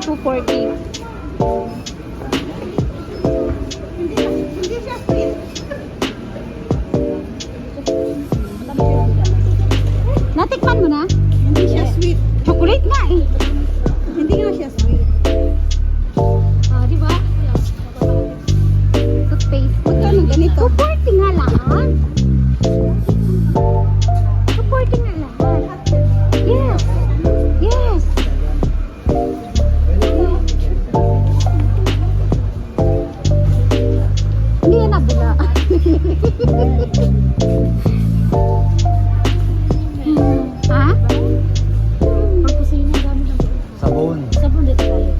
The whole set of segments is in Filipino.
yan, 240. Hindi siya sweet. Natikman mo na? Hindi siya sweet. Chocolate nga eh. Hindi nga siya sweet. Oh, di ba? Toothpaste. Magkano ganito? 240 nga lahat. 240 nga lahat. Yes. Yes. Hindi yan nabula. Ha? Pagpusin yung gamit ng Sabon. sabon dito tayo.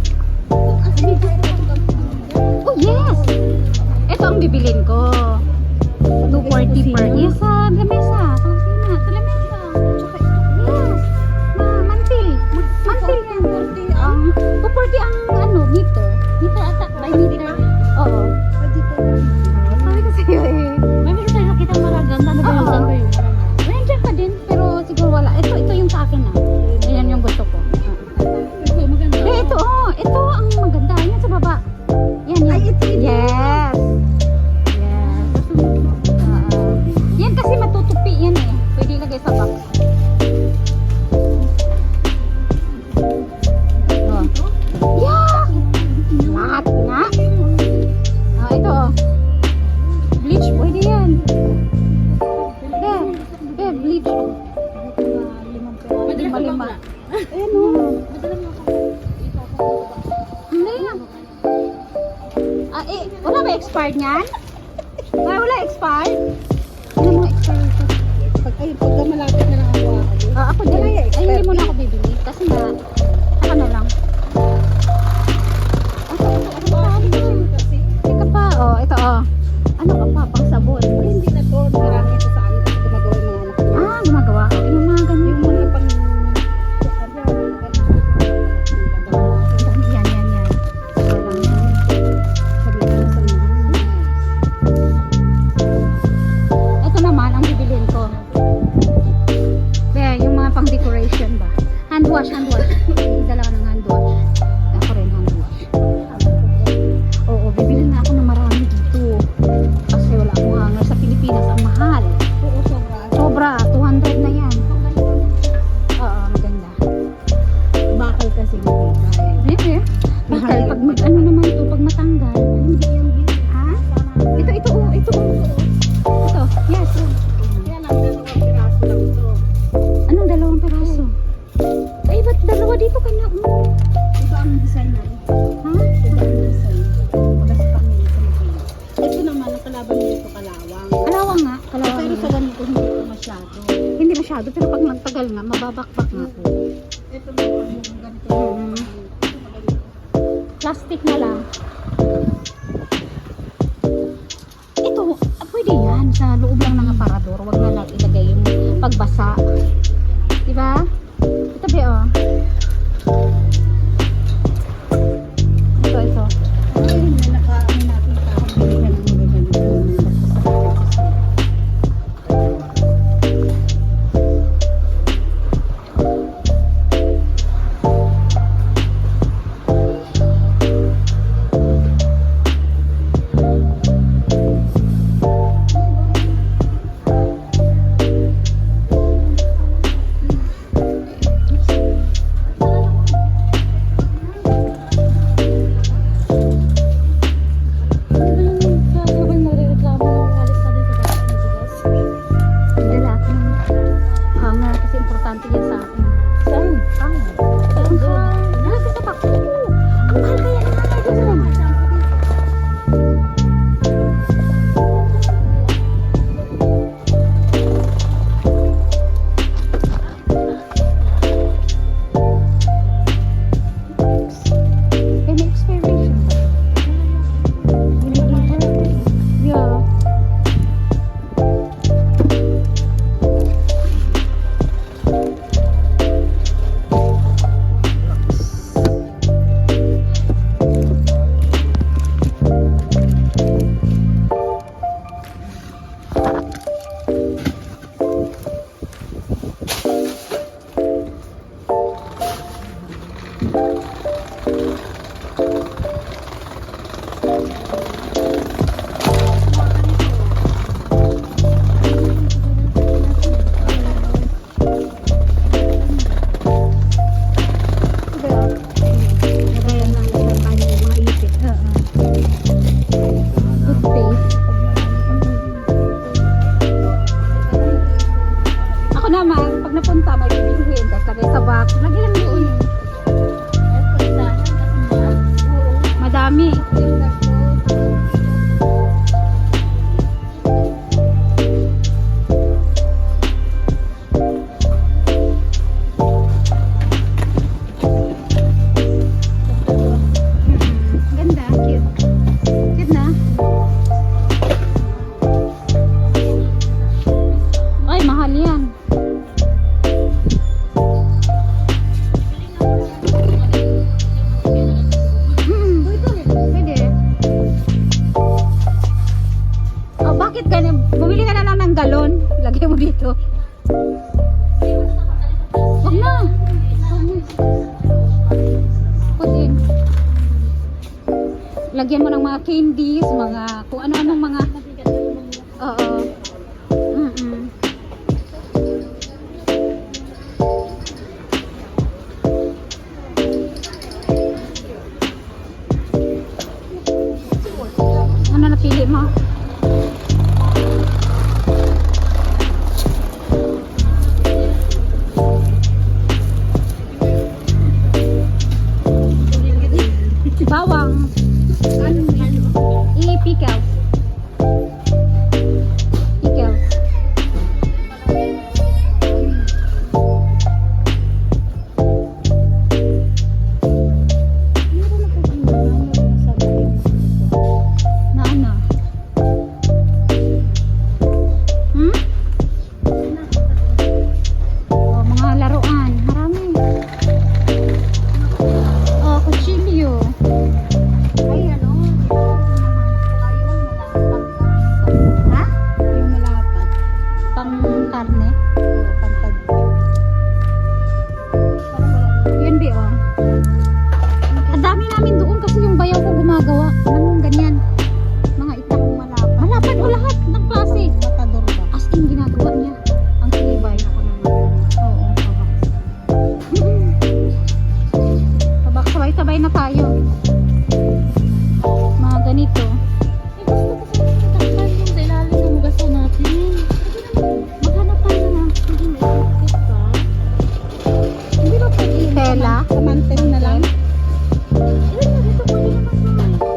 Oh, yes! Ito ang bibilin ko. 240 per. Yes, sa lamesa. Sa kusina. Sa lamesa. Yes. Mantil. Mantil yan. 240 ang ano, meter. Meter ata. By meter. Oo. Sabi ko sa'yo eh. May meron tayo nakita maraganda na Oo. saan kayo? Nandiyan ka din, pero siguro wala. Ito yung sa akin ah. Ayan yung gusto ko. Ito, maganda. Ito, ito ang maganda. Yan sa baba. Yan, yan. Ay, ito yun. Yes. Yes. Yan kasi matutupi yan eh. Pwede ilagay sa box. Oh. Yeah! Lahat nga. Ito oh. Bleach, pwede yan. Bleach. Lima. Ayan o. Hindi nga. Wala ba expired niyan? Wala expired? Ano mo expired ito? Pagka malapit na lang ako. Ako din. Ay, hindi mo na ako bibili. Kasi nga, ako na lang. Ito pa, oh. Ito, oh. Ano ka pa? Pang sabon. Hindi na to. Marami ito sa amin. Kasi gumagawa yung mga anak niya. Gumagawa. Yung mga ganyan. Yung mga pang... Yan. Walang yan. Sabi ko na sa mga. Ito naman ang bibilin ko. Yung mga pang decoration ba? Hand wash. Dala ka ng hand wash. Ako rin hand wash. Oo, bibili na ako ng marami dito. Kasi wala akong hanger sa Pilipinas. Ang mahal. Oo, sobra. Sobra, 200 na yan. Oo, maganda. Bakal kasi hindi kaya. Bebe, bakal pag ano naman ito, pag matanggal. Hindi yan. Ha? Ito, yes. Kaya lang, dalawang piraso lang ito. Anong 2 piraso? Ay, ba't dalawa dito ka na? Iba ang design na. Ha? Iba ang design. Wala sa pamilya sa Pilipinas. Ito naman, ang kalaban nito kalawang. Kalawang nga, kalawang Pero sa nga. ganito, hindi ito masyado. Hindi masyado, pero pag nagtagal nga, mababakbak nga po. Ito naman, yung ganito. Plastic na lang. Ito, pwede yan. Sa loob lang ng aparador. Huwag na lang ilagay yung pagbasa. Diba? Ito ba oh. Ito. Ay, may nakaano natin sa akin. Bili ka ng ganito. Dala ako ng hanger kasi importante yan sa akin. Saan? Hanger. Nasa sa bako. Ang mahal kaya ng hanger dito. Any expiration ba? Yeah. naman, pag napunta, may bibilihin. Tapos lagay sa box. Lagay lang doon. Madami. Ganda, cute. Cute na. Ay, mahal yan. Pwede. Oh, bakit ganun? Bumili ka na lang ng galon. Lagay mo dito. Wag na. Pwede. Lagyan mo ng mga candies, mga kung ano-anong mga oo. Ano napili mo? Bawang. I-pickles. Pickles. Na ano? Hmm? Oh, mga laruan. Marami. Oh, kutsilyo. Ay, ano? Ha? Yung malapad. Pang karne? Pantad. Yun, Bi, oh. Ang dami namin doon kasi yung bayaw ko gumagawa. Anong ganyan? Mga itang malapad. Malapad o lahat ng klase. Matador ba? As in, ginagawa niya. Ang kilibay. Ako naman. Oo, tabak. Tabak, sabay-sabay na tayo. Mga ganito. Gusto ko sa takpan yung sa ilalim ng hugasan natin. Maghanap tayo na. Hindi may ikit pa. Hindi ba pwede yung Tela? Kamantin na lang? Ilan na dito po din naman sa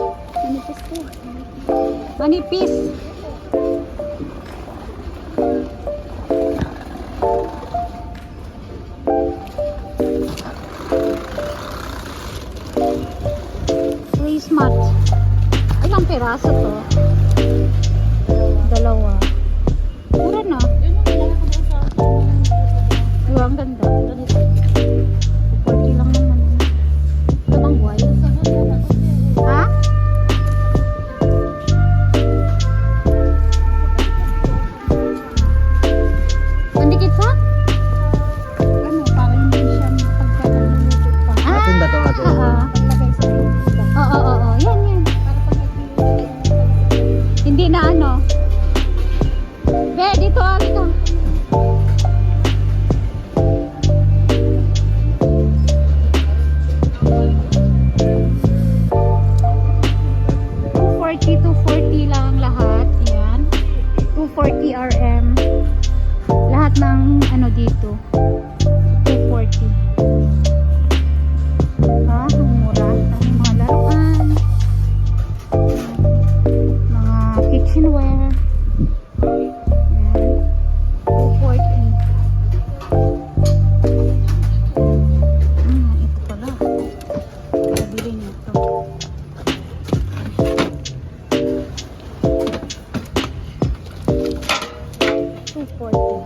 Manipis ko. Manipis. Placemat. Ilang piraso to? Dalawa. Mura na. Yun yung kailangan ko doon sa Diba, ang ganda. 40 lang naman. Ito bang buhay? Ha? Pandikit sa? Ano, para hindi siya pagkalulutot pa. Atin ba to, ate? Oo. Paglagay sa iba. Oo. Yan, yan. Para pag nagpili. Hindi na ano. Be, dito ali ka. $240 lang lahat. Yan. 240 RM. Lahat ng ano dito. 240. Ah, ang mura. Ang mga laruan. Mga kitchenware. Ayan. 240. Ito pala. Pabili nito. $240.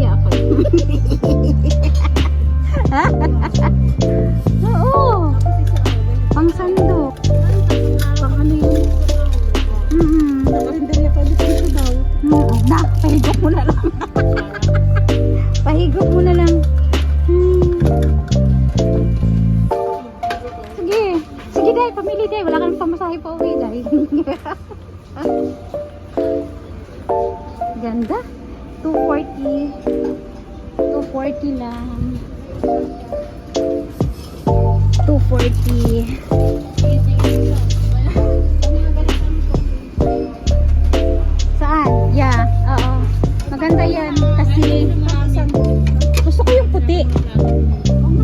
Nahiya ako. Oo. Pang sandok. Pang ano yun? Mm-hmm. Karinderya pa dito daw. Na, pahigop mo na lang. Pahigop mo na lang. Sige. Sige, Day. Pamili, Day. Wala kang pamasahe pa uwi, Day. Ganda. 240. 240 lang. 240. Saan? Yeah. Oo. Maganda yan. Kasi gusto ko yung puti.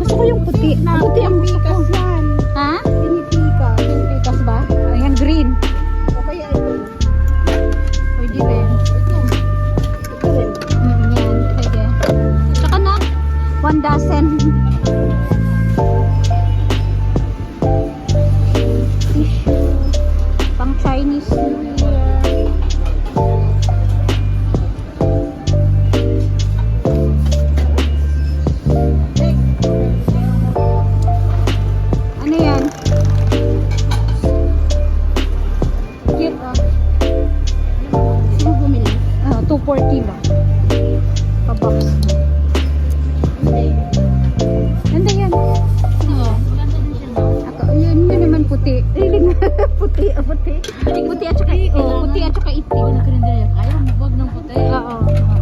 Gusto ko yung puti. Puti ang gusto ko. Yan. Ha? Pinipika. Pikas ba? Ayan, green. O kaya ito. Pwede rin. Ito rin. Yan. Pwede. Tsaka na. 1 dozen. Tissue. Pang Chinese New Year. Ano yan? Cute ah. Sino bumili? 240 ba? Pa-box. Ganda yan. Oo, maganda din siya, no? Ako, yun naman puti. Puti, puti. Puti at saka puti at saka itim. Oo, nagkarinderya. Ayaw, wag ng puti. Oo,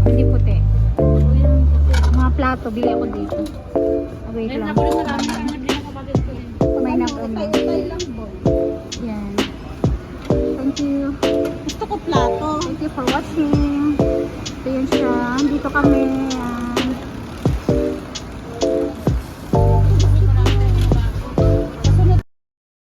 hindi puti. Ayaw ng puti. Mga plato, bili ako dito. Wait Meron lang. ako rin marami. Nabili ng kapatid ko eh. May Ano, nag utay-utay lang boy. Yan. Thank you. Gusto ko plato. Thank you for watching. Ito yun siya. Dito kami.